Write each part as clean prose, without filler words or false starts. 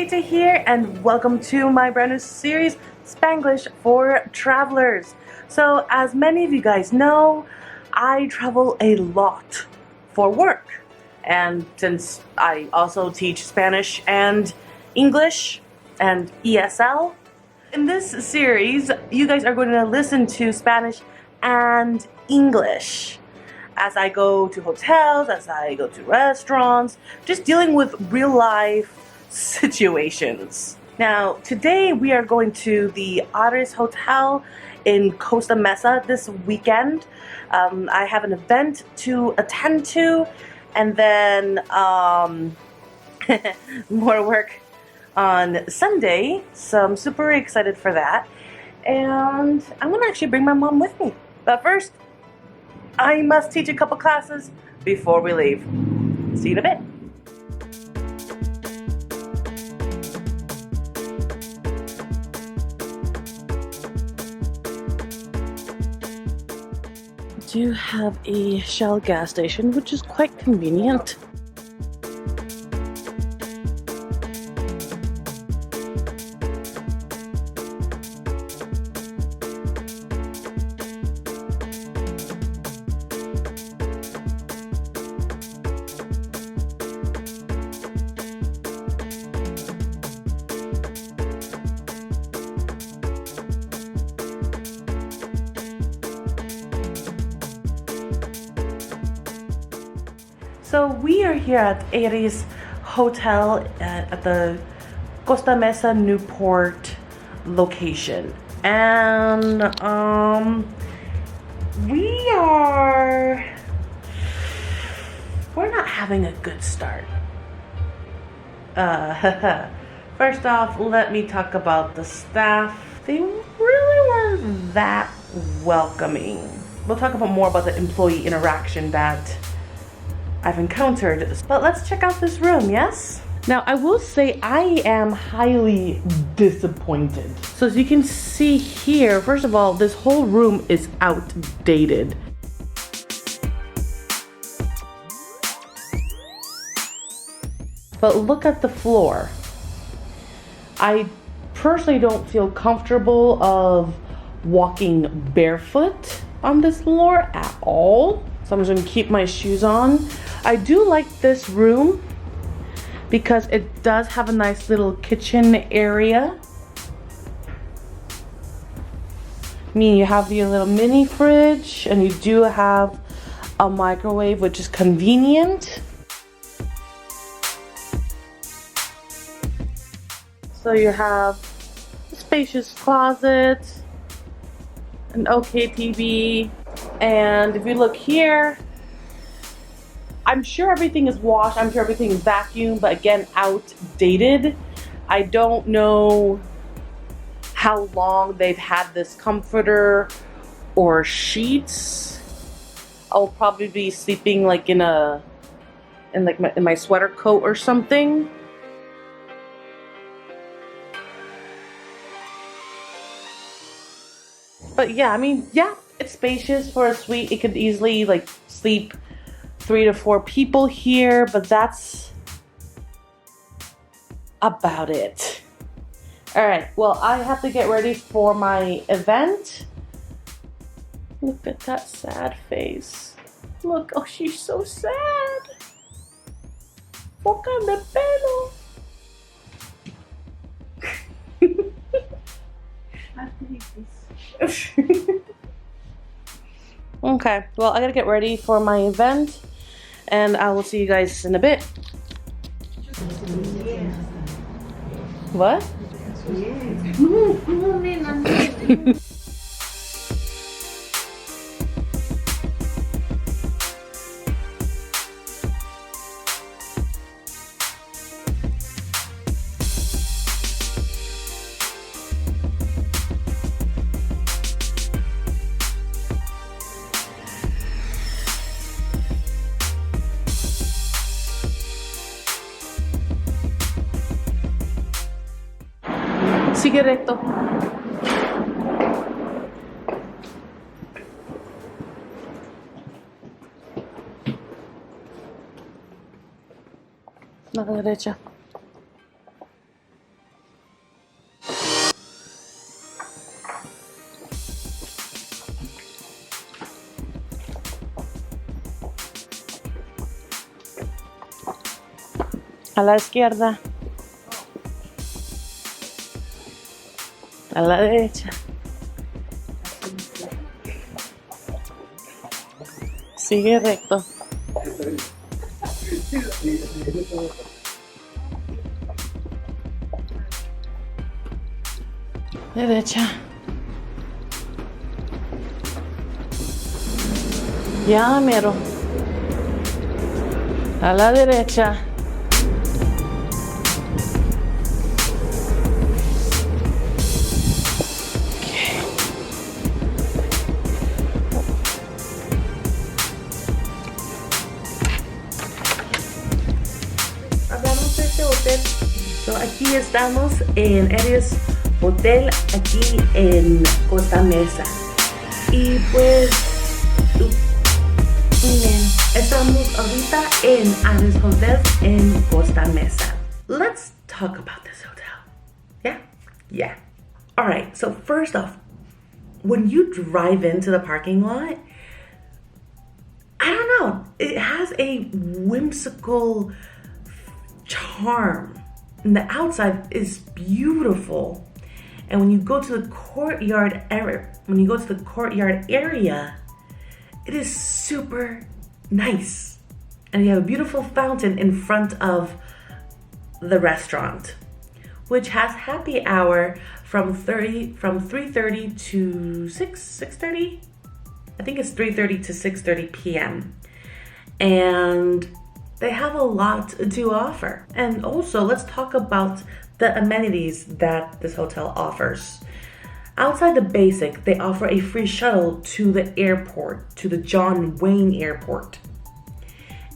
Margarita here, and welcome to my brand new series, Spanglish for Travelers. So, as many of you guys know, I travel a lot for work. And since I also teach Spanish and English and ESL, in this series, you guys are going to listen to Spanish and English as I go to hotels, as I go to restaurants, just dealing with real life situations. Now, today we are going to the Ayres Hotel in Costa Mesa this weekend. I have an event to attend to, and then more work on Sunday, so I'm super excited for that. And I'm gonna actually bring my mom with me. But first, I must teach a couple classes before we leave. See you in a bit. I do have a Shell gas station, which is quite convenient. So we are here at Ayres Hotel at the Costa Mesa Newport location, and we're not having a good start. First off, let me talk about the staff. They really weren't that welcoming. We'll talk about more about the employee interaction that I've encountered, but let's check out this room, yes? Now, I will say I am highly disappointed. So as you can see here, first of all, this whole room is outdated. But look at the floor. I personally don't feel comfortable of walking barefoot on this floor at all. So I'm just gonna keep my shoes on. I do like this room because it does have a nice little kitchen area. I mean, you have your little mini fridge, and you do have a microwave, which is convenient. So you have a spacious closet, an okay TV, and if you look here, I'm sure everything is washed, I'm sure everything is vacuumed, but again, outdated. I don't know how long they've had this comforter or sheets. I'll probably be sleeping like in my sweater coat or something. But yeah, I mean, yeah, it's spacious for a suite. It could easily like sleep 3 to 4 people here, but that's about it. All right, well, I have to get ready for my event. Look at that sad face. Look, oh, she's so sad. Fócame pelo. I hate this. Okay, well, I gotta get ready for my event, and I will see you guys in a bit. What? Sigue recto. A la derecha. A la izquierda. A la derecha. Sigue recto. Derecha. Ya mero. A la derecha. Hablamos de este hotel. So, aquí estamos en Ayres Hotel, aquí en Costa Mesa. Y pues, miren, estamos ahorita en Ayres Hotel en Costa Mesa. Let's talk about this hotel. Yeah? Yeah. All right, so first off, when you drive into the parking lot, I don't know, it has a whimsical charm. And the outside is beautiful. And when you go to the courtyard area, it is super nice. And you have a beautiful fountain in front of the restaurant, which has happy hour from 3:30 to 6:30. I think it's 3:30 to 6:30 p.m. And they have a lot to offer. And also, let's talk about the amenities that this hotel offers. Outside the basic, they offer a free shuttle to the airport, to the John Wayne Airport.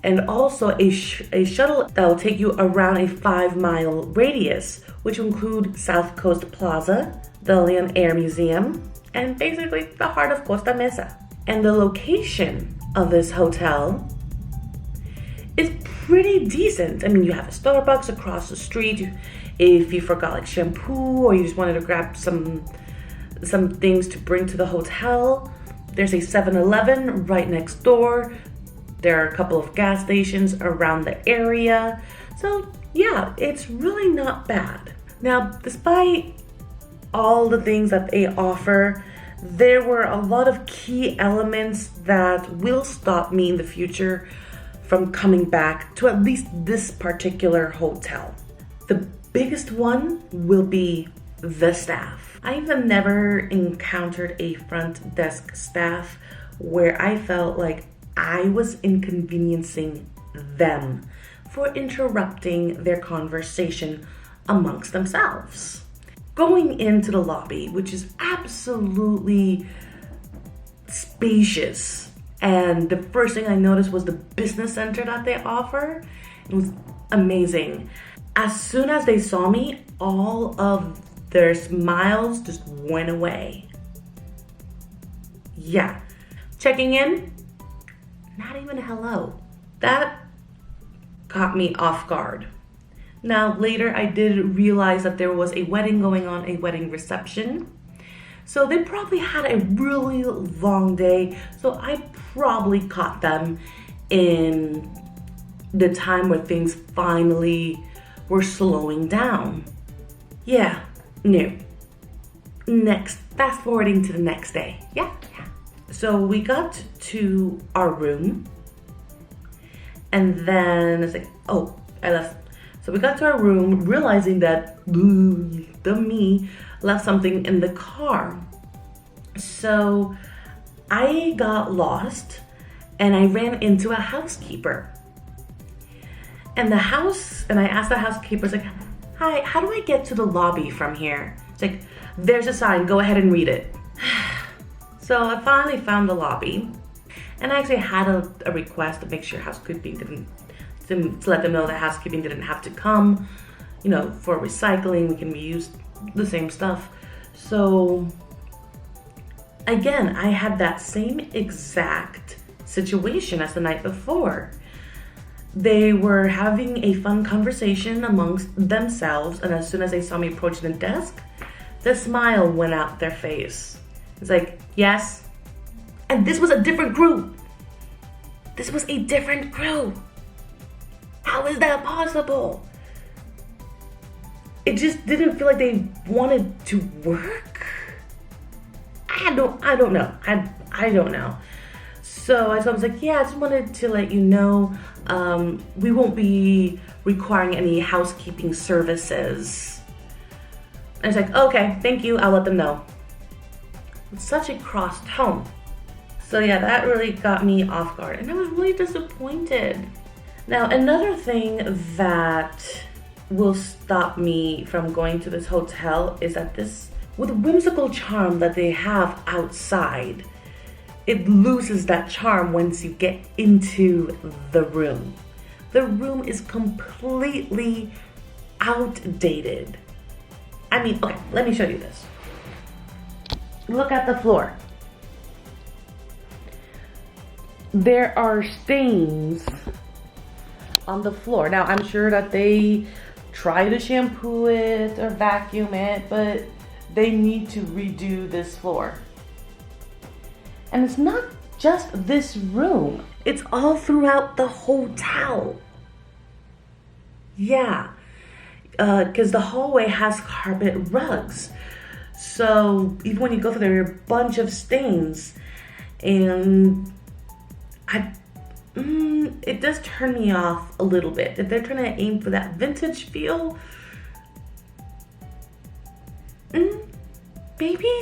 And also a shuttle that will take you around a 5-mile radius, which will include South Coast Plaza, the Leon Air Museum, and basically the heart of Costa Mesa. And the location of this hotel is pretty decent. I mean, you have a Starbucks across the street. If you forgot like shampoo or you just wanted to grab some things to bring to the hotel, there's a 7-Eleven right next door. There are a couple of gas stations around the area. So yeah, it's really not bad. Now, despite all the things that they offer, there were a lot of key elements that will stop me in the future from coming back to at least this particular hotel. The biggest one will be the staff. I've never encountered a front desk staff where I felt like I was inconveniencing them for interrupting their conversation amongst themselves. Going into the lobby, which is absolutely spacious, and the first thing I noticed was the business center that they offer. It was amazing. As soon as they saw me, all of their smiles just went away. Yeah, checking in, not even a hello. That caught me off guard. Now, later I did realize that there was a wedding going on, a wedding reception. So they probably had a really long day. So I probably caught them in the time where things finally were slowing down. Yeah, new. Next, fast forwarding to the next day. Yeah. So we got to our room, and then it's like, oh, I left. So we got to our room, realizing that me left something in the car. So I got lost, and I ran into a housekeeper. And I asked the housekeeper, it's like, hi, how do I get to the lobby from here? It's like, there's a sign, go ahead and read it. So I finally found the lobby, and I actually had a request to make sure housekeeping to let them know that housekeeping didn't have to come, for recycling, we can reuse the same stuff. So again, I had that same exact situation as the night before. They were having a fun conversation amongst themselves, and as soon as they saw me approaching the desk, the smile went out their face. It's like, yes. And this was a different group. How is that possible? It just didn't feel like they wanted to work. I don't know. I don't know. So I was like, yeah, I just wanted to let you know, we won't be requiring any housekeeping services. And it's like, okay, thank you, I'll let them know. It's such a cross tone. So yeah, that really got me off guard, and I was really disappointed. Now, another thing that will stop me from going to this hotel is that with the whimsical charm that they have outside, it loses that charm once you get into the room. The room is completely outdated. I mean, okay, let me show you this. Look at the floor. There are stains on the floor. Now, I'm sure that they try to shampoo it or vacuum it, but they need to redo this floor. And it's not just this room. It's all throughout the hotel. Yeah, because the hallway has carpet rugs. So even when you go through there are a bunch of stains. And it does turn me off a little bit. If they're trying to aim for that vintage feel, maybe?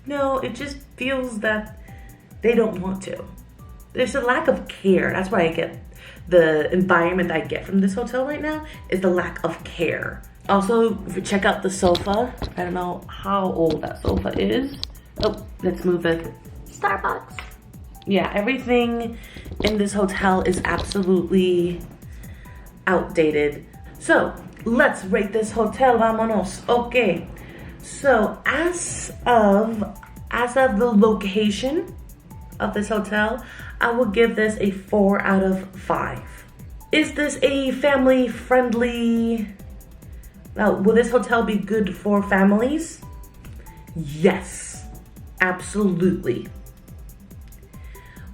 No, it just feels that they don't want to. There's a lack of care. That's why I get the environment I get from this hotel right now is the lack of care. Also, if you check out the sofa, I don't know how old that sofa is. Oh, let's move it. Starbucks. Yeah, everything in this hotel is absolutely outdated. So, let's rate this hotel. Vámonos. Okay. So, as of the location of this hotel, I will give this a 4 out of 5. Is this a family-friendly... will this hotel be good for families? Yes, absolutely.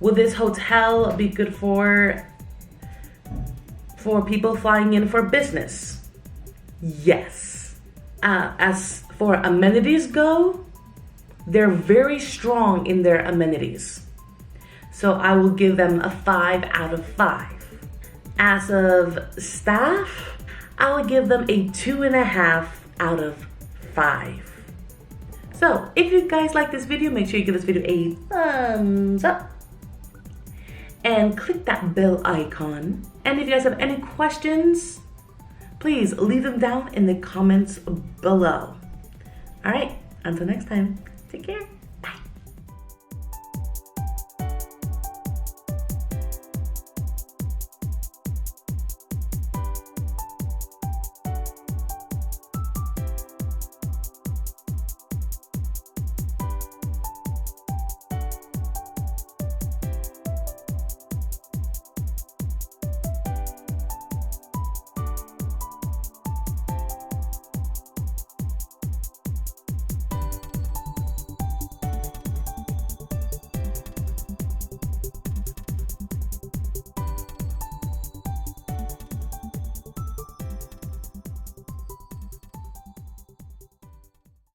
Will this hotel be good for people flying in for business? Yes. As for amenities go, they're very strong in their amenities. So I will give them a 5 out of 5. As of staff, I will give them a 2.5 out of 5. So if you guys like this video, make sure you give this video a thumbs up and click that bell icon. And if you guys have any questions, please leave them down in the comments below. All right, until next time, take care.